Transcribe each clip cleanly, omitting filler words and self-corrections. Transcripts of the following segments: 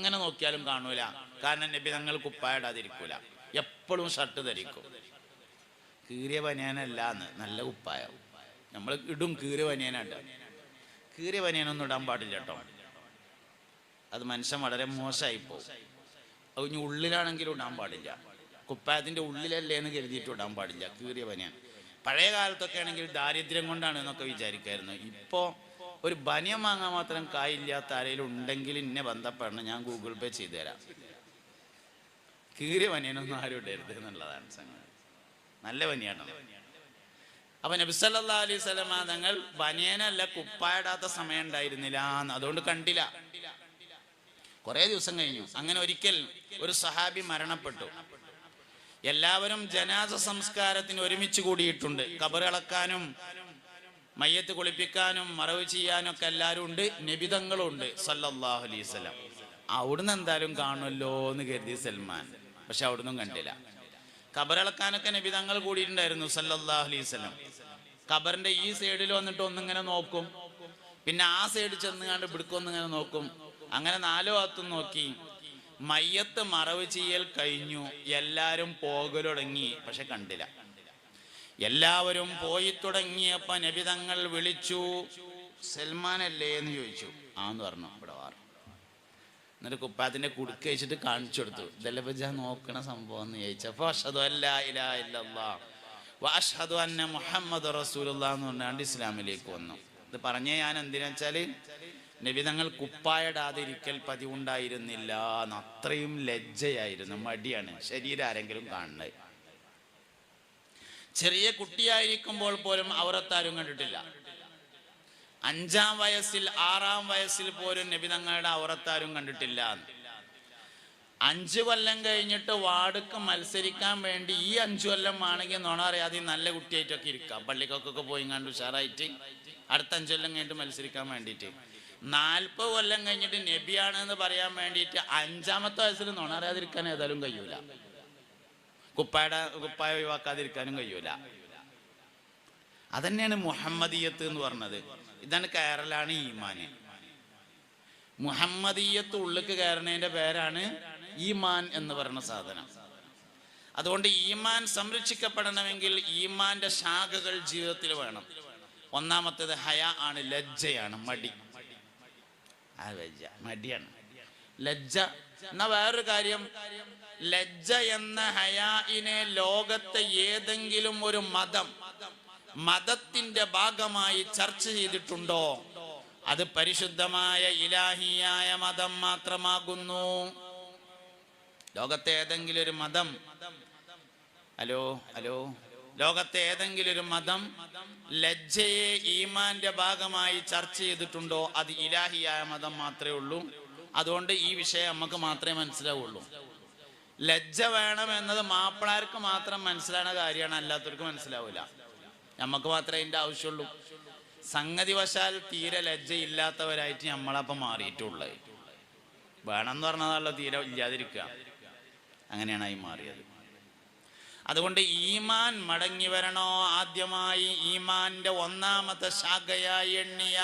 എങ്ങനെ നോക്കിയാലും കാണൂല. കാരണം നബി തങ്ങൾ കുപ്പായിടാതിരിക്കൂല, എപ്പോഴും ഷർട്ട് ധരിക്കും. കീറിയ ബനിയാനല്ല എന്ന്, നല്ല കുപ്പായം നമ്മൾ ഇടും. കീറിയ ബനിയാനായിട്ട്, കീറിയ ബനിയാനൊന്നും ഇടാൻ പാടില്ല കേട്ടോ. അത് മനുഷ്യൻ വളരെ മോശമായി പോകും. അത് ഇനി ഉള്ളിലാണെങ്കിലും ഇടാൻ പാടില്ല. കുപ്പായത്തിൻ്റെ ഉള്ളിലല്ലേ എന്ന് കരുതിയിട്ട് ഇടാൻ പാടില്ല കീറിയ ബനിയാൻ. പഴയ കാലത്തൊക്കെ ആണെങ്കിൽ ദാരിദ്ര്യം കൊണ്ടാണ് എന്നൊക്കെ വിചാരിക്കായിരുന്നു. ഇപ്പോൾ ഒരു ബനിയൻ വാങ്ങാൻ മാത്രം കായില്ലാത്ത ആരെങ്കിലും ഉണ്ടെങ്കിൽ എന്നെ ബന്ധപ്പെടണം, ഞാൻ ഗൂഗിൾ പേ ചെയ്തു തരാം. കീറിയ ബനിയനൊന്നും ആരും ഇടരുത് എന്നുള്ളതാണ് സംഗതി. നല്ല ബനിയാണ്. അപ്പൊ നബി സല്ലല്ലാഹു അലൈഹി വസല്ലം തങ്ങൾ ബനിയനല്ല കുപ്പായിടാത്ത സമയം ഉണ്ടായിരുന്നില്ല, അതുകൊണ്ട് കണ്ടില്ല. കുറെ ദിവസം കഴിഞ്ഞു. അങ്ങനെ ഒരിക്കൽ ഒരു സഹാബി മരണപ്പെട്ടു. എല്ലാവരും ജനാസ സംസ്കാരത്തിന് ഒരുമിച്ച് കൂടിയിട്ടുണ്ട്. ഖബർ ഇളക്കാനും മയ്യത്ത് കുളിപ്പിക്കാനും മറവ് ചെയ്യാനും ഒക്കെ എല്ലാവരും ഉണ്ട്. നബിതങ്ങളും ഉണ്ട് സല്ലല്ലാഹു അലൈഹി വസല്ലം. അവിടുന്ന് എന്തായാലും കാണുമല്ലോ എന്ന് കരുതി സൽമാൻ. പക്ഷെ അവിടുന്ന് കണ്ടില്ല. ഖബറിളക്കാനൊക്കെ നബിതങ്ങൾ കൂടിയിട്ടുണ്ടായിരുന്നു സല്ലല്ലാഹു അലൈഹി വസല്ലം. ഖബറിന്റെ ഈ സൈഡിൽ വന്നിട്ട് ഒന്നിങ്ങനെ നോക്കും, പിന്നെ ആ സൈഡിൽ ചെന്നുകാണ്ട് ഇവിടുക്കൊന്നിങ്ങനെ നോക്കും. അങ്ങനെ 4 ഭാഗത്തും നോക്കി. മയ്യത്ത് മറവ് ചെയ്യൽ കഴിഞ്ഞു, എല്ലാവരും പോകലൊടങ്ങി. പക്ഷെ കണ്ടില്ല. എല്ലാവരും പോയി തുടങ്ങിയപ്പോ നബിതങ്ങൾ വിളിച്ചു, സൽമാനല്ലേ എന്ന് ചോദിച്ചു. ആന്ന് പറഞ്ഞു, ഇവിടെ വാർ. എന്നിട്ട് കുപ്പായത്തിന്റെ കുടുക്ക് വെച്ചിട്ട് കാണിച്ചു കൊടുത്തു. ഇതെല്ലാം നോക്കണ സംഭവം എന്ന് ചോദിച്ചപ്പോ അഷ്ഹദു അല്ലാ ഇലാഹ ഇല്ലല്ലാഹ് വ അഷ്ഹദു അന്ന മുഹമ്മദ് റസൂലുള്ളാഹ് എന്ന് പറഞ്ഞാണ്ട് ഇസ്ലാമിലേക്ക് വന്നു. ഇത് പറഞ്ഞേ ഞാൻ എന്തിനാ വെച്ചാല് നബിതങ്ങൾ കുപ്പായിടാതിരിക്കൽ പതിവുണ്ടായിരുന്നില്ല. അത്രയും ലജ്ജയായിരുന്നു, മടിയാണ് ശരീരം ആരെങ്കിലും കാണുന്നത്. ചെറിയ കുട്ടിയായിരിക്കുമ്പോൾ പോലും ഔറത്താരും കണ്ടിട്ടില്ല. 5-ാം വയസ്സിൽ 6-ാം വയസ്സിൽ പോലും നബിതങ്ങളുടെ ഔറത്താരും കണ്ടിട്ടില്ല. 5 കൊല്ലം കഴിഞ്ഞിട്ട് വാർഡുക്ക് മത്സരിക്കാൻ വേണ്ടി ഈ 5 കൊല്ലം ആണെങ്കിൽ നുണ അറിയാതെ നല്ല കുട്ടിയായിട്ടൊക്കെ ഇരിക്കാം. പള്ളിക്കൊക്കെ പോയി കണ്ട് ഉഷാറായിട്ട് അടുത്ത 5 കൊല്ലം കഴിഞ്ഞിട്ട് മത്സരിക്കാൻ വേണ്ടിയിട്ട്. 40 കൊല്ലം കഴിഞ്ഞിട്ട് നബിയാണ് എന്ന് പറയാൻ വേണ്ടിയിട്ട് 5-ാമത്തെ വയസ്സിൽ നുണ അറിയാതിരിക്കാൻ ഏതായാലും കഴിയൂല. കുപ്പായ ഒഴിവാക്കാതിരിക്കാനും കഴിയൂല. അതന്നെയാണ് മുഹമ്മദീയത്ത് എന്ന് പറഞ്ഞത്. ഇതാണ് കയറലാണ് ഈമാന്. മുഹമ്മദീയത്ത് ഉള്ളിക്ക് കയറുന്നതിന്റെ പേരാണ് ഈമാൻ എന്ന് പറയുന്ന സാധനം. അതുകൊണ്ട് ഈമാൻ സംരക്ഷിക്കപ്പെടണമെങ്കിൽ ഈമാന്റെ ശാഖകൾ ജീവിതത്തിൽ വേണം. ഒന്നാമത്തേത് ഹയാ ആണ്, ലജ്ജയാണ്, മടി. മടിയാണ് ലജ്ജ. എന്നാ വേറൊരു കാര്യം, ലജ്ജ എന്ന ഹയാഇനെ ലോകത്തെ ഏതെങ്കിലും ഒരു മതത്തിന്റെ ഭാഗമായി ചർച്ച ചെയ്തിട്ടുണ്ടോ? അത് പരിശുദ്ധമായ ഇലാഹിയായ മതം മാത്രമാകുന്നു. ലോകത്തെ ഏതെങ്കിലും ഒരു മതം ലോകത്തെ ഏതെങ്കിലും ഒരു മതം ലജ്ജയെ ഈമാന്റെ ഭാഗമായി ചർച്ച ചെയ്തിട്ടുണ്ടോ? അത് ഇലാഹിയായ മതം മാത്രമേ ഉള്ളൂ. അതുകൊണ്ട് ഈ വിഷയം നമുക്ക് മാത്രമേ മനസ്സിലാവുള്ളൂ. ലജ്ജ വേണം എന്നത് മാപ്പിളാർക്ക് മാത്രം മനസ്സിലാവുന്ന കാര്യമാണ്, അല്ലാത്തവർക്ക് മനസ്സിലാവില്ല. നമുക്ക് മാത്രമേ ഇതിൻ്റെ ആവശ്യമുള്ളൂ. സംഗതി വശാൽ തീരെ ലജ്ജ ഇല്ലാത്തവരായിട്ട് നമ്മളപ്പം മാറിയിട്ടുള്ളത്. വേണമെന്ന് പറഞ്ഞതാണല്ലോ തീരെ ഇല്ലാതിരിക്കുക. അങ്ങനെയാണ് ആയി മാറിയത്. അതുകൊണ്ട് ഈമാൻ മടങ്ങി വരണോ? ആദ്യമായി ഈമാന്റെ 1-ാമത്തെ ശാഖയായി എണ്ണിയ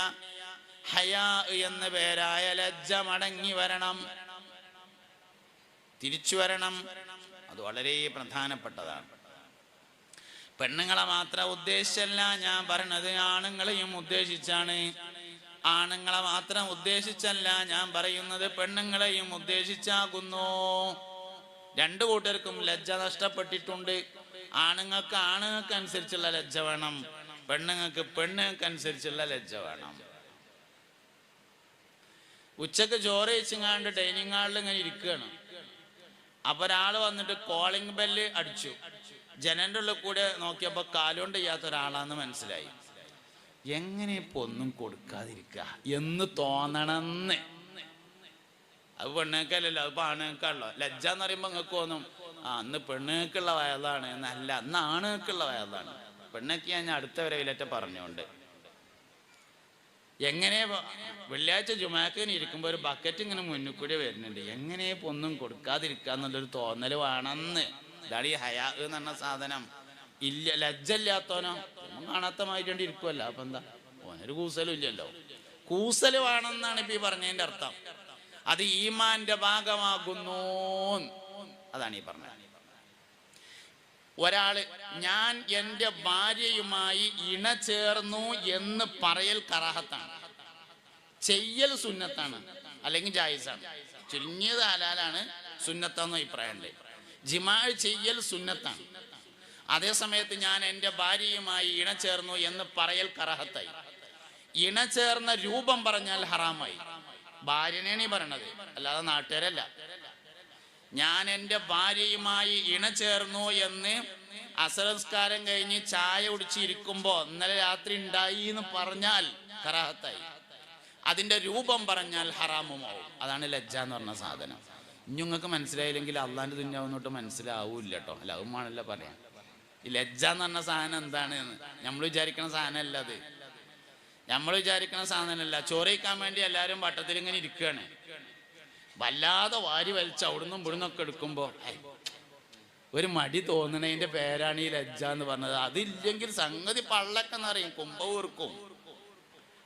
ഹയാ എന്ന പേരായ ലജ്ജ മടങ്ങി വരണം, തിരിച്ചു വരണം. അത് വളരെ പ്രധാനപ്പെട്ടതാണ്. പെണ്ണുങ്ങളെ മാത്രം ഉദ്ദേശിച്ചല്ല ഞാൻ പറഞ്ഞത്, ആണുങ്ങളെയും ഉദ്ദേശിച്ചാണ്. ആണുങ്ങളെ മാത്രം ഉദ്ദേശിച്ചല്ല ഞാൻ പറയുന്നത്, പെണ്ണുങ്ങളെയും ഉദ്ദേശിച്ചാകുന്നു. 2 കൂട്ടർക്കും ലജ്ജ നഷ്ടപ്പെട്ടിട്ടുണ്ട്. ആണുങ്ങൾക്ക് അനുസരിച്ചുള്ള ലജ്ജ വേണം, പെണ്ണുങ്ങൾക്ക് അനുസരിച്ചുള്ള ലജ്ജ വേണം. ഉച്ചക്ക് ചോറ് കഴിച്ചങ്ങാണ്ട് ഡൈനിങ് ഹാളിൽ ഇങ്ങനെ ഇരിക്കുകയാണ്. അപ്പൊ ഒരാൾ വന്നിട്ട് കോളിംഗ് ബെല്ല് അടിച്ചു. ജനന്റെ ഉള്ളിൽ കൂടെ നോക്കിയപ്പോ കാലുകൊണ്ട് ചെയ്യാത്ത ഒരാളാന്ന് മനസ്സിലായി. എങ്ങനെ ഇപ്പൊ ഒന്നും കൊടുക്കാതിരിക്കുക എന്ന് തോന്നണമെന്ന്. അത് പെണ്ണുങ്ങൾക്കല്ലല്ലോ, അത് ആണുങ്ങൾക്കാണല്ലോ. ലജ്ജ എന്ന് പറയുമ്പോ നിങ്ങൾക്ക് തോന്നും അന്ന് പെണ്ണുങ്ങൾക്കുള്ള വയതാണ് എന്നല്ല, അന്ന് ആണുങ്ങൾക്കുള്ള വയതാണ്. പെണ്ണൊക്കെ ഞാൻ അടുത്ത വരവിലേറ്റ പറഞ്ഞുകൊണ്ട് എങ്ങനെ വെള്ളിയാഴ്ച ജുമാക്കിന് ഇരിക്കുമ്പോൾ ഒരു ബക്കറ്റ് ഇങ്ങനെ മുന്നിൽ കൂടി വരുന്നുണ്ട്. എങ്ങനെ ഇപ്പൊ ഒന്നും കൊടുക്കാതിരിക്കുക എന്നുള്ളൊരു തോന്നല് വേണമെന്ന്. ഇതാണ് ഈ ഹയാ എന്ന് പറഞ്ഞ സാധനം. ഇല്ല, ലജ്ജ ഇല്ലാത്തവനോ ഒന്നും കാണാത്തമായിട്ടുണ്ട് ഇരിക്കുമല്ല. അപ്പൊ എന്താ, ഓനൊരു കൂസലും ഇല്ലല്ലോ. കൂസല് വേണമെന്നാണ് ഇപ്പൊ ഈ പറഞ്ഞതിന്റെ അർത്ഥം. അത് ഈമാന്റെ ഭാഗമാകുന്നു. അതാണ് ഈ പറഞ്ഞത്. ഒരാള് ഞാൻ എൻ്റെ ഭാര്യയുമായി ഇണ ചേർന്നു എന്ന് പറയൽ കറാഹത്താണ്, ചെയ്യൽ സുന്നത്താണ്, അല്ലെങ്കിൽ ജായിസാണ്. ചുരുങ്ങിയത് ഹലാലാണ്, സുന്നത്താന്ന് അഭിപ്രായമുണ്ട്. ജിമാ ചെയ്യൽ സുന്നത്താണ്. അതേ സമയത്ത് ഞാൻ എൻ്റെ ഭാര്യയുമായി ഇണ ചേർന്നു എന്ന് പറയൽ കറാഹത്തായി. ഇണ ചേർന്ന രൂപം പറഞ്ഞാൽ ഹറാമായി. ഭാര്യനെയാണ് ഈ പറയണത്, അല്ലാതെ നാട്ടുകാരല്ല. ഞാൻ എൻ്റെ ഭാര്യയുമായി ഇണ ചേർന്നു എന്ന് അസറസ്കാരം കഴിഞ്ഞ് ചായ കുടിച്ചിരിക്കുമ്പോ ഇന്നലെ രാത്രി ഉണ്ടായി എന്ന് പറഞ്ഞാൽ കറാഹത്തായി. അതിന്റെ രൂപം പറഞ്ഞാൽ ഹറാമുമാവും. അതാണ് ലജ്ജ എന്ന് പറഞ്ഞ സാധനം. ഇനി നിങ്ങൾക്ക് മനസ്സിലായില്ലെങ്കിൽ അള്ളാന്റെ ദുന്യാവെന്നോട്ട് മനസ്സിലാവൂല്ല കേട്ടോ. ലവുമാണല്ലോ പറയാം. ഈ ലജ്ജ എന്ന് പറഞ്ഞ സാധനം എന്താണ് എന്ന് നമ്മൾ വിചാരിക്കുന്ന സാധനമല്ല. അത് നമ്മൾ വിചാരിക്കുന്ന സാധനമല്ല. ചോറിക്കാൻ വേണ്ടി എല്ലാവരും വട്ടത്തിൽ ഇങ്ങനെ ഇരിക്കുകയാണ്. വല്ലാതെ വാരി വലിച്ച് അവിടുന്നും ഇവിടുന്നൊക്കെ എടുക്കുമ്പോ ഒരു മടി തോന്നണതിന്റെ പേരാണ് ഈ ലജ്ജ എന്ന് പറഞ്ഞത്. അതില്ലെങ്കിൽ സംഗതി പള്ളൊക്കെ എന്നറിയും, കുമ്പ ഊർക്കും.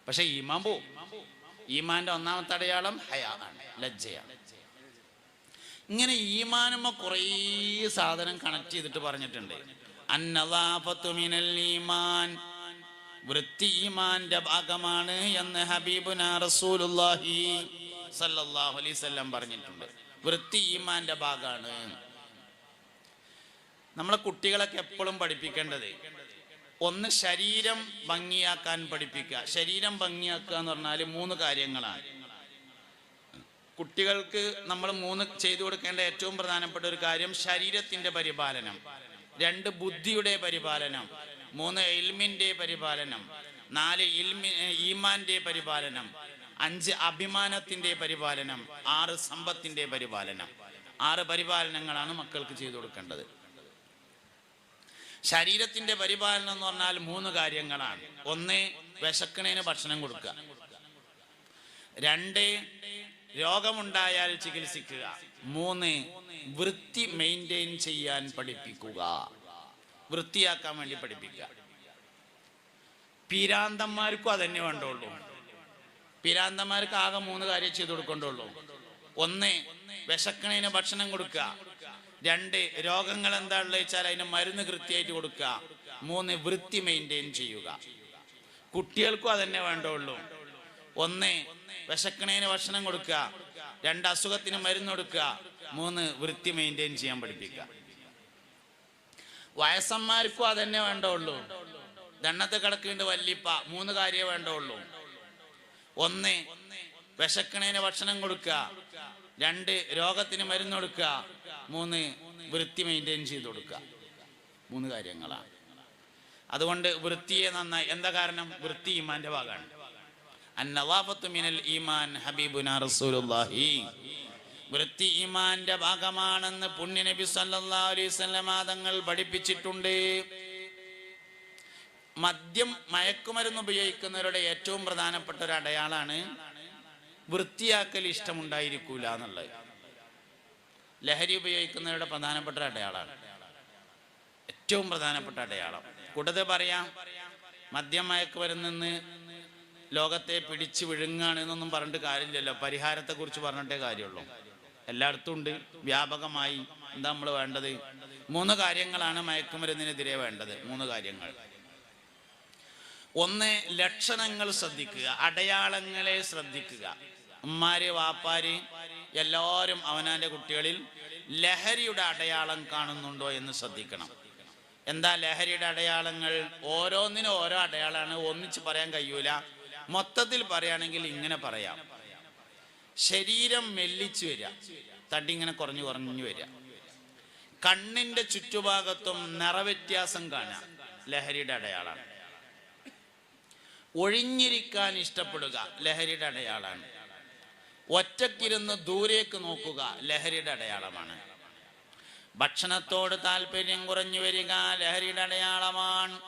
പക്ഷെ ഈമാൻ പോവും. ഈമാന്റെ ഒന്നാമത്തെ അടയാളം ഹയാനാണ്, ലജ്ജയാണ്. ഇങ്ങനെ ഈമാനുമ്മ കുറേ സാധനം കണക്ട് ചെയ്തിട്ട് പറഞ്ഞിട്ടുണ്ട്. അന്നദാഫത്തു മിനൽ ഈമാൻ, വൃത്തി ഈമാന്റെ ഭാഗമാണ് എന്ന് ഹബീബുനാ റസൂലുള്ളാഹി സല്ലല്ലാഹു അലൈഹി വസല്ലം പറഞ്ഞിട്ടുണ്ട്. വൃത്തി ഈമാന്റെ ഭാഗമാണ്. നമ്മളെ കുട്ടികളൊക്കെ എപ്പോഴും പഠിപ്പിക്കേണ്ടത് ഒന്ന്, ശരീരം ഭംഗിയാക്കാൻ പഠിപ്പിക്കുക. ശരീരം ഭംഗിയാക്കുക എന്ന് പറഞ്ഞാൽ 3 കാര്യങ്ങളാണ്. കുട്ടികൾക്ക് നമ്മൾ 3 ചെയ്തു കൊടുക്കേണ്ട ഏറ്റവും പ്രധാനപ്പെട്ട ഒരു കാര്യം ശരീരത്തിന്റെ പരിപാലനം, 2 ബുദ്ധിയുടെ പരിപാലനം, 3 ഇൽമിന്റെ പരിപാലനം, 4 ഈമാന്റെ പരിപാലനം, 5 അഭിമാനത്തിന്റെ പരിപാലനം, 6 സമ്പത്തിന്റെ പരിപാലനം. 6 പരിപാലനങ്ങളാണ് മക്കൾക്ക് ചെയ്തു കൊടുക്കേണ്ടത്. ശരീരത്തിന്റെ പരിപാലനം എന്ന് പറഞ്ഞാൽ 3 കാര്യങ്ങളാണ്. 1, വിശക്കണേന് ഭക്ഷണം കൊടുക്കുക. 2, രോഗമുണ്ടായാൽ ചികിത്സിക്കുക. 3, വൃത്തി മെയിൻറ്റെയിൻ ചെയ്യാൻ പഠിപ്പിക്കുക, വൃത്തിയാക്കാൻ വേണ്ടി പഠിപ്പിക്കുക. പിരാന്തന്മാർക്കും അതന്നെ വേണ്ടുള്ളൂ. പിരാന്തന്മാർക്ക് ആകെ 3 കാര്യം ചെയ്തു കൊടുക്കേണ്ടുള്ളൂ. 1, വിശക്കണേന് ഭക്ഷണം കൊടുക്കുക. 2, രോഗങ്ങൾ എന്താ ഉള്ളത് വെച്ചാൽ അതിന് മരുന്ന് കൃത്യമായിട്ട് കൊടുക്കുക. 3, വൃത്തി മെയിൻറ്റെയിൻ ചെയ്യുക. കുട്ടികൾക്കും അതന്നെ വേണ്ടുള്ളൂ. 1, വിശക്കണേന് ഭക്ഷണം കൊടുക്കുക. 2, അസുഖത്തിന് മരുന്ന് കൊടുക്കുക. 3, വൃത്തി മെയിൻറ്റെയിൻ ചെയ്യാൻ പഠിപ്പിക്കുക. വയസ്സന്മാർക്കും അതന്നെ വേണ്ടുള്ളൂ. ദണ്ണത്തെ കിടക്കേണ്ട വല്ലിപ്പ 3 കാര്യമേ വേണ്ടുള്ളൂ. 1, വിശക്കണേന് ഭക്ഷണം കൊടുക്കുക. 2, രോഗത്തിന് മരുന്ന് കൊടുക്കുക. 3, വൃത്തി മെയിൻറ്റെയിൻ ചെയ്ത് കൊടുക്കുക. 3 കാര്യങ്ങളാണ്. അതുകൊണ്ട് വൃത്തിയെ നന്നായി. എന്താ കാരണം? വൃത്തി ഈമാന്റെ ഭാഗമാണ്. അന്നദാഫത്തു മിനൽ ഈമാൻ ഹബീബുനാ റസൂലുള്ളാഹി. വൃത്തി ഈമാന്റെ ഭാഗമാണെന്ന് പുണ്യ നബി സല്ലല്ലാഹു അലൈഹി വസല്ലം തങ്ങൾ പഠിപ്പിച്ചിട്ടുണ്ട്. മദ്യം, മയക്കുമരുന്ന് ഉപയോഗിക്കുന്നവരുടെ ഏറ്റവും പ്രധാനപ്പെട്ട ഒരു അടയാളാണ് വൃത്തിയാക്കൽ ഇഷ്ടമുണ്ടായിരിക്കൂല എന്നുള്ളത്. ലഹരി ഉപയോഗിക്കുന്നവരുടെ പ്രധാനപ്പെട്ട അടയാളമാണ്, ഏറ്റവും പ്രധാനപ്പെട്ട അടയാളം. കൂട്ടത്തിൽ പറയാം, മദ്യം മയക്കുമരുന്ന് ലോകത്തെ പിടിച്ചു വിഴുങ്ങാണ് എന്നൊന്നും പറഞ്ഞിട്ട് കാര്യമില്ലല്ലോ. പരിഹാരത്തെ കുറിച്ച് പറഞ്ഞിട്ടേ കാര്യമുള്ളൂ. എല്ലായിടത്തും ഉണ്ട്, വ്യാപകമായി. എന്താ നമ്മൾ വേണ്ടത്? 3 കാര്യങ്ങളാണ് മയക്കുമരുന്നിനെതിരെ വേണ്ടത്. 3 കാര്യങ്ങൾ. 1, ലക്ഷണങ്ങൾ ശ്രദ്ധിക്കുക, അടയാളങ്ങളെ ശ്രദ്ധിക്കുക. ഉമ്മാര്, വാപ്പാര് എല്ലാവരും അവനാന്റെ കുട്ടികളിൽ ലഹരിയുടെ അടയാളം കാണുന്നുണ്ടോ എന്ന് ശ്രദ്ധിക്കണം. എന്താ ലഹരിയുടെ അടയാളങ്ങൾ? ഓരോന്നിനും ഓരോ അടയാളമാണ്, ഒന്നിച്ച് പറയാൻ കഴിയൂല. മൊത്തത്തിൽ പറയുകയാണെങ്കിൽ ഇങ്ങനെ പറയാം. ശരീരം മെല്ലിച്ചു വരിക, തടി ഇങ്ങനെ കുറഞ്ഞു കുറഞ്ഞു വരിക. കണ്ണിന്റെ ചുറ്റുഭാഗത്തും നിറവ്യത്യാസം കാണുക, ലഹരിയുടെ അടയാളമാണ്. ഒഴിഞ്ഞിരിക്കാൻ ഇഷ്ടപ്പെടുക, ലഹരിയുടെ അടയാളമാണ്. ഒറ്റക്കിരുന്ന് ദൂരേക്ക് നോക്കുക, ലഹരിയുടെ അടയാളമാണ്. ഭക്ഷണത്തോട് താല്പര്യം കുറഞ്ഞു വരിക, ലഹരിയുടെ അടയാളമാണ്.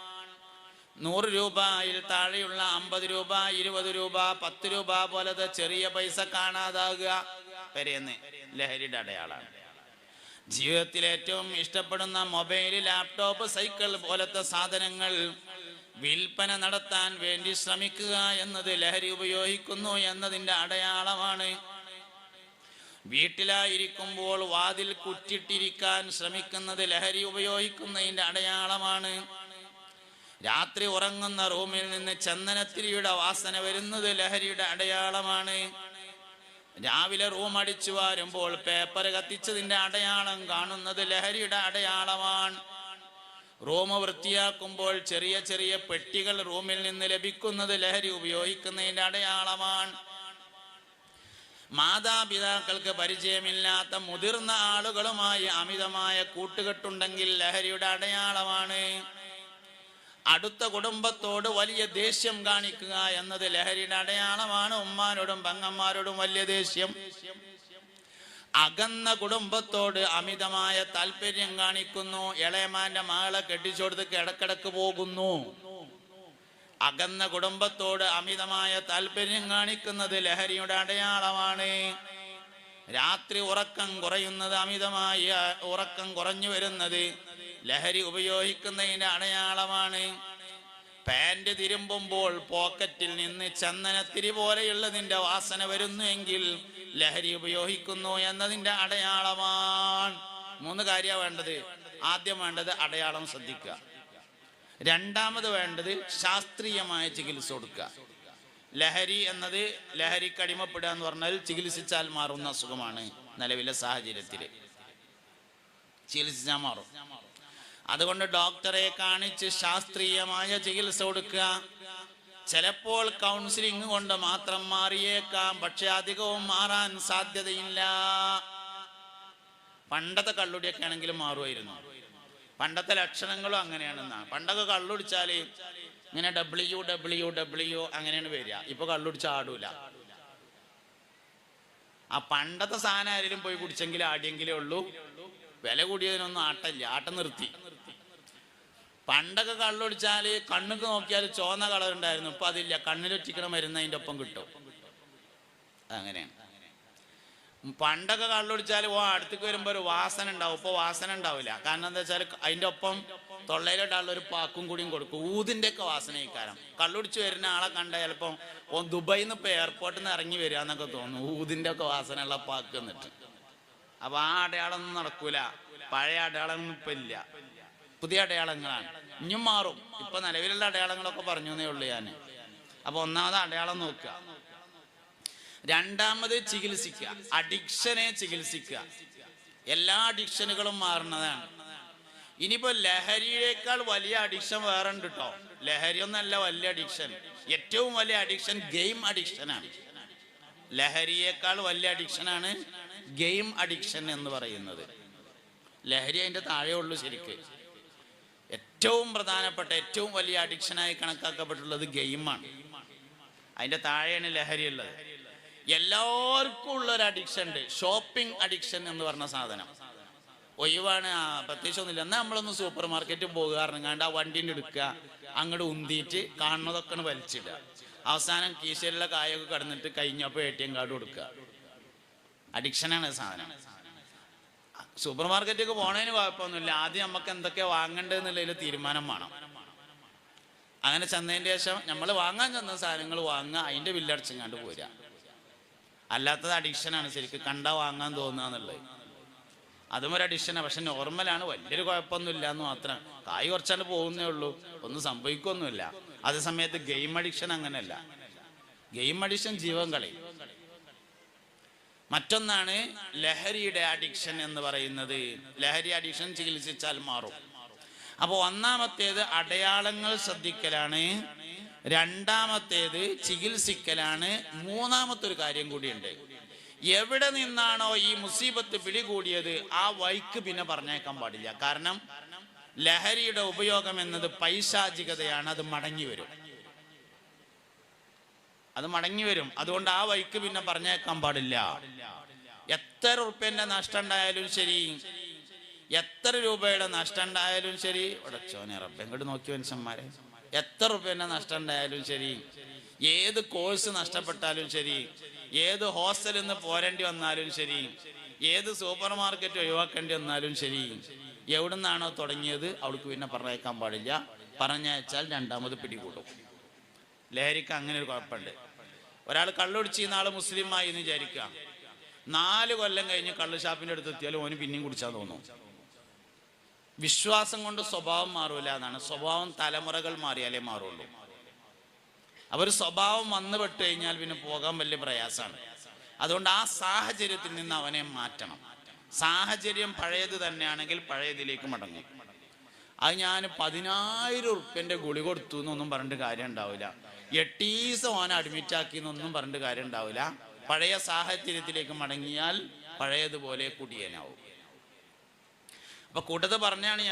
100 രൂപയിൽ താഴെയുള്ള 50 രൂപ, 20 രൂപ, 10 രൂപ പോലത്തെ ചെറിയ പൈസ കാണാതാകുക വരെയെന്ന് ലഹരിയുടെ അടയാളമാണ്. ജീവിതത്തിൽ ഏറ്റവും ഇഷ്ടപ്പെടുന്ന മൊബൈൽ, ലാപ്ടോപ്പ്, സൈക്കിൾ പോലത്തെ സാധനങ്ങൾ വിൽപ്പന നടത്താൻ വേണ്ടി ശ്രമിക്കുക എന്നത് ലഹരി ഉപയോഗിക്കുന്നു എന്നതിൻ്റെ അടയാളമാണ്. വീട്ടിലായിരിക്കുമ്പോൾ വാതിൽ കുറ്റിട്ടിരിക്കാൻ ശ്രമിക്കുന്നത് ലഹരി ഉപയോഗിക്കുന്നതിൻ്റെ അടയാളമാണ്. രാത്രി ഉറങ്ങുന്ന റൂമിൽ നിന്ന് ചന്ദനത്തിരിയുടെ വാസന വരുന്നത് ലഹരിയുടെ അടയാളമാണ്. രാവിലെ റൂം അടിച്ചു വാരുമ്പോൾ പേപ്പർ കത്തിച്ചതിൻ്റെ അടയാളം കാണുന്നത് ലഹരിയുടെ അടയാളമാണ്. റൂം വൃത്തിയാക്കുമ്പോൾ ചെറിയ ചെറിയ പെട്ടികൾ റൂമിൽ നിന്ന് ലഭിക്കുന്നത് ലഹരി ഉപയോഗിക്കുന്നതിൻ്റെ അടയാളമാണ്. മാതാപിതാക്കൾക്ക് പരിചയമില്ലാത്ത മുതിർന്ന ആളുകളുമായി അമിതമായ കൂട്ടുകെട്ടുണ്ടെങ്കിൽ ലഹരിയുടെ അടയാളമാണ്. അടുത്ത കുടുംബത്തോട് വലിയ ദേഷ്യം കാണിക്കുക എന്നത് ലഹരിയുടെ അടയാളമാണ്. ഉമ്മാനോടും പെങ്ങന്മാരോടും വലിയ ദേഷ്യം. അകന്ന കുടുംബത്തോട് അമിതമായ താല്പര്യം കാണിക്കുന്നു. ഇളയമാന്റെ മകളെ കെട്ടിച്ചോടുത്ത് ഇടക്കിടക്ക് പോകുന്നു. അകന്ന കുടുംബത്തോട് അമിതമായ താല്പര്യം കാണിക്കുന്നത് ലഹരിയുടെ അടയാളമാണ്. രാത്രി ഉറക്കം കുറയുന്നത്, അമിതമായ ഉറക്കം കുറഞ്ഞു വരുന്നത് ലഹരി ഉപയോഗിക്കുന്നതിൻ്റെ അടയാളമാണ്. പാൻറ് തിരുമ്പുമ്പോൾ പോക്കറ്റിൽ നിന്ന് ചന്ദനത്തിരി പോലെയുള്ളതിൻ്റെ വാസന വരുന്നുവെങ്കിൽ ലഹരി ഉപയോഗിക്കുന്നു എന്നതിൻ്റെ അടയാളമാണ്. 3 കാര്യമാണ് വേണ്ടത്. ആദ്യം വേണ്ടത് അടയാളം ശ്രദ്ധിക്കുക. രണ്ടാമത് വേണ്ടത് ശാസ്ത്രീയമായ ചികിത്സ കൊടുക്കുക. ലഹരി എന്നത്, ലഹരിക്ക് അടിമപ്പെടുക എന്ന് പറഞ്ഞാൽ ചികിത്സിച്ചാൽ മാറുന്ന അസുഖമാണ്. നിലവിലെ സാഹചര്യത്തിൽ ചികിത്സിച്ചാൽ മാറും. അതുകൊണ്ട് ഡോക്ടറെ കാണിച്ച് ശാസ്ത്രീയമായ ചികിത്സ കൊടുക്കുക. ചിലപ്പോൾ കൗൺസിലിംഗ് കൊണ്ട് മാത്രം മാറിയേക്കാം, പക്ഷെ അധികവും മാറാൻ സാധ്യതയില്ല. പണ്ടത്തെ കള്ളുടിയൊക്കെ ആണെങ്കിലും മാറുമായിരുന്നു. പണ്ടത്തെ ലക്ഷണങ്ങളും അങ്ങനെയാണെന്നാണ്. പണ്ടൊക്കെ കള്ളുടിച്ചാൽ ഇങ്ങനെ WWW അങ്ങനെയാണ് വരിക. ഇപ്പൊ കള്ളുടിച്ച ആടൂല. ആ പണ്ടത്തെ സാധനം ആരെങ്കിലും പോയി കുടിച്ചെങ്കിൽ ആടിയെങ്കിലേ ഉള്ളൂ. വില കൂടിയതിനൊന്നും ആട്ടമില്ല, ആട്ടം നിർത്തി. പണ്ടൊക്കെ കള്ളുടിച്ചാല് കണ്ണുക്ക് നോക്കിയാൽ ചോന്ന കളർ ഉണ്ടായിരുന്നു. ഇപ്പൊ അതില്ല. കണ്ണിലൊറ്റിക്കണ മരുന്ന് അതിൻ്റെ ഒപ്പം കിട്ടും. അങ്ങനെയാണ്. പണ്ടൊക്കെ കള്ളുടിച്ചാൽ അടുത്തേക്ക് വരുമ്പോൾ ഒരു വാസന ഉണ്ടാവും. ഇപ്പൊ വാസന ഉണ്ടാവില്ല. കാരണം എന്താ വെച്ചാൽ അതിൻ്റെ ഒപ്പം തൊള്ളയിലോട്ടുള്ള ഒരു പാക്കും കൂടിയും കൊടുക്കും. ഊതിൻ്റെ ഒക്കെ വാസന ഇക്കാരം. കള്ളുടിച്ച് വരുന്ന ആളെ കണ്ട ചിലപ്പം ദുബായിൽ നിന്ന് ഇപ്പൊ എയർപോർട്ടിൽ നിന്ന് ഇറങ്ങി വരിക എന്നൊക്കെ തോന്നുന്നു. ഊതിൻ്റെ ഒക്കെ വാസനയുള്ള പാക്ക് എന്നിട്ട്. അപ്പൊ ആ അടയാളമൊന്നും നടക്കൂല. പഴയ അടയാളമൊന്നും ഇപ്പൊ ഇല്ല. പുതിയ അടയാളങ്ങളാണ്. ഇനിയും മാറും. ഇപ്പൊ നിലവിലുള്ള അടയാളങ്ങളൊക്കെ പറഞ്ഞു എന്നേ ഉള്ളൂ ഞാൻ. അപ്പൊ ഒന്നാമത് അടയാളം നോക്കുക. രണ്ടാമത് ചികിത്സിക്കുക. അഡിക്ഷനെ ചികിത്സിക്കുക. എല്ലാ അഡിക്ഷനുകളും മാറുന്നതാണ്. ഇനിയിപ്പോ ലഹരിയേക്കാൾ വലിയ അഡിക്ഷൻ വേറെ ഉണ്ട് കേട്ടോ. ലഹരി ഒന്നല്ല വലിയ അഡിക്ഷൻ. ഏറ്റവും വലിയ അഡിക്ഷൻ ഗെയിം അഡിക്ഷനാണ്. ലഹരിയേക്കാൾ വലിയ അഡിക്ഷനാണ് ഗെയിം അഡിക്ഷൻ എന്ന് പറയുന്നത്. ലഹരി അതിൻ്റെ താഴെ ഉള്ളൂ. ശരിക്ക് ഏറ്റവും പ്രധാനപ്പെട്ട, ഏറ്റവും വലിയ അഡിക്ഷനായി കണക്കാക്കപ്പെട്ടുള്ളത് ഗെയിമാണ്. അതിൻ്റെ താഴെയാണ് ലഹരി ഉള്ളത്. എല്ലാവർക്കും ഉള്ളൊരു അഡിക്ഷൻ ഉണ്ട്. ഷോപ്പിംഗ് അഡിക്ഷൻ എന്ന് പറഞ്ഞ സാധനം ഒഴിവാണ്. പ്രത്യേകിച്ചൊന്നുമില്ല. എന്നാൽ നമ്മളൊന്ന് സൂപ്പർ മാർക്കറ്റിൽ പോകുക പറഞ്ഞാണ്ട് ആ വണ്ടീൻ്റെ എടുക്കുക, അങ്ങോട്ട് ഉന്തിയിട്ട് കാണുന്നതൊക്കെ വലിച്ചിടുക. അവസാനം കീശയിലുള്ള കായൊക്കെ കടന്നിട്ട് കഴിഞ്ഞപ്പോൾ ATM കാർഡ് കൊടുക്കുക. അഡിക്ഷനാണ് സാധനം. സൂപ്പർ മാർക്കറ്റിലേക്ക് പോണതിന് കുഴപ്പമൊന്നുമില്ല. ആദ്യം നമുക്ക് എന്തൊക്കെ വാങ്ങേണ്ടതെന്നുള്ളതിൽ തീരുമാനം വേണം. അങ്ങനെ ചെന്നതിൻ്റെ ശേഷം നമ്മൾ വാങ്ങാൻ ചെന്ന സാധനങ്ങൾ വാങ്ങുക, അതിൻ്റെ ബില്ലടച്ചങ്ങാണ്ട് പോരുക. അല്ലാത്തത് അഡിക്ഷനാണ്. ശരിക്കും കണ്ടാൽ വാങ്ങാൻ തോന്നുക എന്നുള്ളത് അതും ഒരു അഡിക്ഷനാണ്. പക്ഷെ നോർമലാണ്. വലിയൊരു കുഴപ്പമൊന്നുമില്ല എന്ന് മാത്രം. കായ് കുറച്ചാണ്ട് പോകുന്നേ ഉള്ളൂ, ഒന്നും സംഭവിക്കൊന്നുമില്ല. അതേ സമയത്ത് ഗെയിം അഡിക്ഷൻ അങ്ങനെയല്ല. ഗെയിം അഡിക്ഷൻ ജീവൻ കളയും. മറ്റൊന്നാണ് ലഹരിയുടെ അഡിക്ഷൻ എന്ന് പറയുന്നത്. ലഹരി അഡിക്ഷൻ ചികിത്സിച്ചാൽ മാറും. അപ്പോൾ ഒന്നാമത്തേത് അടയാളങ്ങൾ ശ്രദ്ധിക്കലാണ്. രണ്ടാമത്തേത് ചികിത്സിക്കലാണ്. മൂന്നാമത്തൊരു കാര്യം കൂടിയുണ്ട്. എവിടെ നിന്നാണോ ഈ മുസീബത്ത് പിടികൂടിയത് ആ വഴിക്ക് പിന്നെ പറഞ്ഞേക്കാൻ പാടില്ല. കാരണം ലഹരിയുടെ ഉപയോഗം എന്നത് പൈശാചികതയാണ്. അത് മടങ്ങി വരും. അതുകൊണ്ട് ആ വഴിക്ക് പിന്നെ പറഞ്ഞേക്കാൻ പാടില്ല. എത്ര ഉറുപ്പ്യന്റെ നഷ്ടം ഉണ്ടായാലും ശരി, എത്ര രൂപയുടെ നഷ്ടം ഉണ്ടായാലും ശരി, ഉടച്ചോനെ റബ്ബേ ഇങ്ങോട്ട് നോക്കി മനുഷ്യന്മാരെ, എത്ര ഉറുപ്പ്യന്റെ നഷ്ടം ഉണ്ടായാലും ശരി, ഏത് കോഴ്സ് നഷ്ടപ്പെട്ടാലും ശരി, ഏത് ഹോസ്റ്റലിൽ നിന്ന് പോരേണ്ടി വന്നാലും ശരി, ഏത് സൂപ്പർ മാർക്കറ്റ് ഒഴിവാക്കേണ്ടി വന്നാലും ശരി, എവിടുന്നാണോ തുടങ്ങിയത് അവിടേക്ക് പിന്നെ പറഞ്ഞേക്കാൻ പാടില്ല. പറഞ്ഞയച്ചാൽ രണ്ടാമത് പിടികൂടും. ലഹരിക്ക് അങ്ങനെ ഒരു കുഴപ്പമുണ്ട്. ഒരാൾ കള്ളുടിച്ചിരുന്ന ആൾ മുസ്ലിമായി എന്ന് വിചാരിക്കുക. 4 കൊല്ലം കഴിഞ്ഞ് കള്ളുഷാപ്പിൻ്റെ അടുത്ത് എത്തിയാലും ഓന് പിന്നെയും കുടിച്ചാൽ തോന്നും. വിശ്വാസം കൊണ്ട് സ്വഭാവം മാറൂല എന്നാണ്. സ്വഭാവം തലമുറകൾ മാറിയാലേ മാറുള്ളൂ. അവർ സ്വഭാവം വന്നു പെട്ട് കഴിഞ്ഞാൽ പിന്നെ പോകാൻ വലിയ പ്രയാസമാണ്. അതുകൊണ്ട് ആ സാഹചര്യത്തിൽ നിന്ന് അവനെ മാറ്റണം. സാഹചര്യം പഴയത് തന്നെയാണെങ്കിൽ പഴയതിലേക്ക് മടങ്ങും. അത് ഞാൻ 10,000 ഉറുപ്പ്യൻ്റെ ഗുളി കൊടുത്തു എന്നൊന്നും പറഞ്ഞിട്ട് കാര്യം ഉണ്ടാവില്ല. 8 ദിവസം ഓനെ അഡ്മിറ്റ് ആക്കി എന്നൊന്നും പറഞ്ഞിട്ട് കാര്യം ഉണ്ടാവില്ല. പഴയ സാഹചര്യത്തിലേക്ക് മടങ്ങിയാൽ പഴയതുപോലെ കുടിയനാവും. അപ്പൊ കൂട്ടത്ത് പറഞ്ഞതാണ്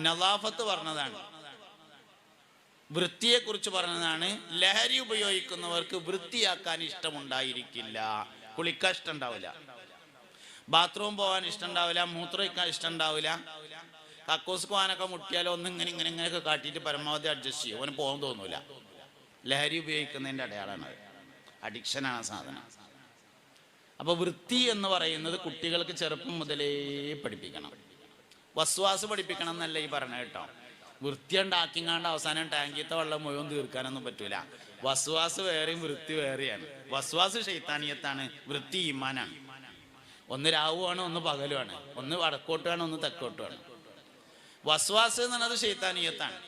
നദാഫത്ത് പറഞ്ഞതാണ്, വൃത്തിയെക്കുറിച്ച് പറഞ്ഞതാണ്. ലഹരി ഉപയോഗിക്കുന്നവർക്ക് വൃത്തിയാക്കാൻ ഇഷ്ടമുണ്ടായിരിക്കില്ല. കുളിക്കാൻ ഇഷ്ടം ഉണ്ടാവില്ല, ബാത്റൂം പോകാൻ ഇഷ്ടം ഉണ്ടാവില്ല, മൂത്രമൊഴിക്കാൻ ഇഷ്ടം ഉണ്ടാവില്ല. കക്കൂസ് പോകാനൊക്കെ മുട്ടിയാലോ ഇങ്ങനെയൊക്കെ കാട്ടിയിട്ട് പരമാവധി അഡ്ജസ്റ്റ് ചെയ്യും. അവന് പോകാൻ തോന്നൂല. ലഹരി ഉപയോഗിക്കുന്നതിൻ്റെ അടയാളമാണ്. അഡിക്ഷനാണ് സാധനം. അപ്പൊ വൃത്തി എന്ന് പറയുന്നത് കുട്ടികൾക്ക് ചെറുപ്പം മുതലേ പഠിപ്പിക്കണം. വസ്വാസ് പഠിപ്പിക്കണം എന്നല്ല ഈ പറഞ്ഞ കേട്ടോ. വൃത്തി ഉണ്ടാക്കിങ്ങാണ്ട് അവസാനം ടാങ്കിത്തെ വെള്ളം മുഴുവൻ തീർക്കാനൊന്നും പറ്റൂല. വസ്വാസ് വേറെയും വൃത്തി വേറെയാണ്. വസ്വാസ് ശൈത്താനിയത്താണ്, വൃത്തി ഈമാനാണ്. ഒന്ന് രാവുമാണ്, ഒന്ന് പകലുമാണ്, ഒന്ന് വടക്കോട്ടുമാണ്, ഒന്ന് തെക്കോട്ടുമാണ്. വസ്വാസ് എന്നുള്ളത് ശൈത്താനിയത്താണ്.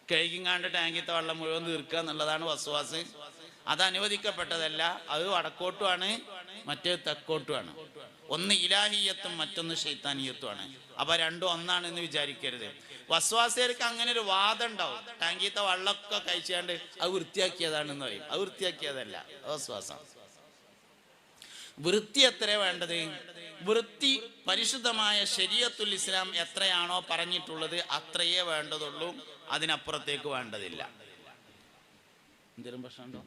കഴുകിങ്ങാണ്ട് ടാങ്കിത്തെ വെള്ളം മുഴുവൻ തീർക്കുക എന്നുള്ളതാണ് വസ്വാസ്. അത് അനുവദിക്കപ്പെട്ടതല്ല. അത് വടക്കോട്ടുമാണ്, മറ്റേ തെക്കോട്ടുമാണ്. ഒന്ന് ഇലാഹിയത്തും മറ്റൊന്ന് ശൈത്താനിയത്തുമാണ്. അപ്പൊ രണ്ടും ഒന്നാണെന്ന് വിചാരിക്കരുത്. വസ്വാസികർക്ക് അങ്ങനെ ഒരു വാദം ഉണ്ടാവും. ടാങ്കിത്തെ വെള്ളമൊക്കെ കഴിച്ചാണ്ട് അത് വൃത്തിയാക്കിയതാണെന്ന് പറയും. അത് വൃത്തിയാക്കിയതല്ല, വസ്വാസം. വൃത്തി എത്ര വേണ്ടത്? വൃത്തി പരിശുദ്ധമായ ശരീഅത്തുൽ ഇസ്ലാം എത്രയാണോ പറഞ്ഞിട്ടുള്ളത് അത്രയേ വേണ്ടതുള്ളൂ. അതിനപ്പുറത്തേക്ക് വേണ്ടതില്ല. എന്തെങ്കിലും പ്രശ്നമുണ്ടോ?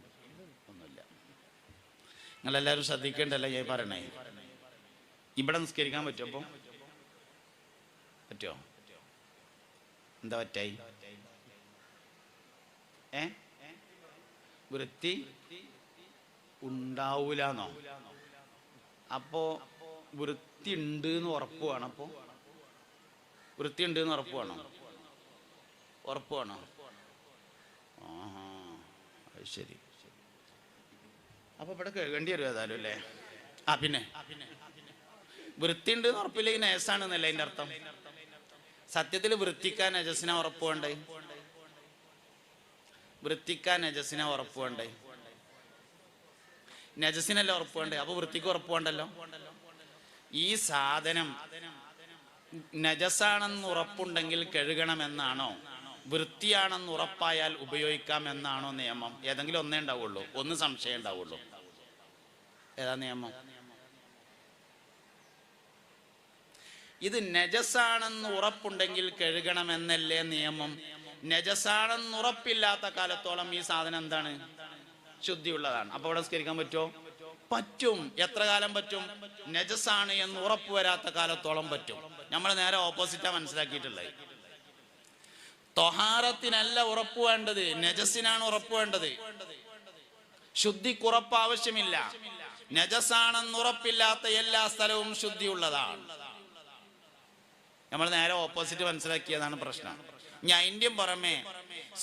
ഒന്നുമില്ല. നിങ്ങളെല്ലാവരും ശ്രദ്ധിക്കേണ്ടല്ലേ ഞാൻ പറയണേ. ഇവിടെ നിസ്കരിക്കാൻ പറ്റുമോ? അപ്പോൾ പറ്റുമോ? എന്താ പറ്റായി? വൃത്തി ഉണ്ടാവൂലെന്നോ? അപ്പോ വൃത്തി ഉണ്ട് എന്ന് ഉറപ്പ് വേണം. അപ്പോ വൃത്തി ഉണ്ട് എന്ന് ഉറപ്പ് വേണം. ഉറപ്പ് വേണോ? അത് ശരി. അപ്പൊ ഇവിടെ കേൾക്കേണ്ടി വരും ഏതായാലും അല്ലേ? പിന്നെ വൃത്തി ഉണ്ട് എന്ന് ഉറപ്പില്ലെങ്കിൽ നേസാണെന്നല്ലേ അതിന്റെ അർത്ഥം. സത്യത്തിൽ വൃത്തിക്കാൻ നജസിനെ ഉറപ്പ് വേണ്ടേ? വൃത്തിക്കാൻ നജസിനെ ഉറപ്പ് വേണ്ടേ? നജസിനല്ല ഉറപ്പ് വേണ്ടേ? അപ്പൊ വൃത്തിക്ക് ഉറപ്പ് വേണ്ടല്ലോ. ഈ സാധനം നജസാണെന്ന് ഉറപ്പുണ്ടെങ്കിൽ കഴുകണമെന്നാണോ, വൃത്തിയാണെന്ന് ഉറപ്പായാൽ ഉപയോഗിക്കാം എന്നാണോ നിയമം? ഏതെങ്കിലും ഒന്നേ ഉണ്ടാവുള്ളൂ, ഒന്ന് സംശയം ഉണ്ടാവുള്ളൂ. ഏതാ നിയമം? ഇത് നജസാണെന്ന് ഉറപ്പുണ്ടെങ്കിൽ കഴുകണമെന്നല്ലേ നിയമം. നജസാണെന്ന് ഉറപ്പില്ലാത്ത കാലത്തോളം ഈ സാധനം എന്താണ്? ശുദ്ധിയുള്ളതാണ്. അപ്പൊ അവിടെ നിസ്കരിക്കാൻ പറ്റുമോ? പറ്റും. എത്ര കാലം പറ്റും? നജസാണ് എന്ന് ഉറപ്പ് വരാത്ത കാലത്തോളം പറ്റും. നമ്മൾ നേരെ ഓപ്പോസിറ്റാ മനസ്സിലാക്കിയിട്ടുള്ളത്. ത്വഹാറത്തിനല്ല ഉറപ്പ് വേണ്ടത്, നജസിനാണ് ഉറപ്പ് വേണ്ടത്. ശുദ്ധിക്ക് ഉറപ്പ് ആവശ്യമില്ല. നജസാണെന്ന് ഉറപ്പില്ലാത്ത എല്ലാ സ്ഥലവും ശുദ്ധിയുള്ളതാണ്. നമ്മൾ നേരെ ഓപ്പോസിറ്റ് മനസ്സിലാക്കിയതാണ് പ്രശ്നം. ഞാൻ ഇന്ത്യൻ പുറമെ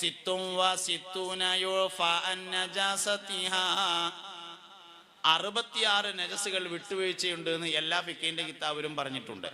66 നജസുകൾ വിട്ടുവീഴ്ചയുണ്ട് എന്ന് എല്ലാ ഫിഖിന്റെ കിതാബിലും പറഞ്ഞിട്ടുണ്ട്.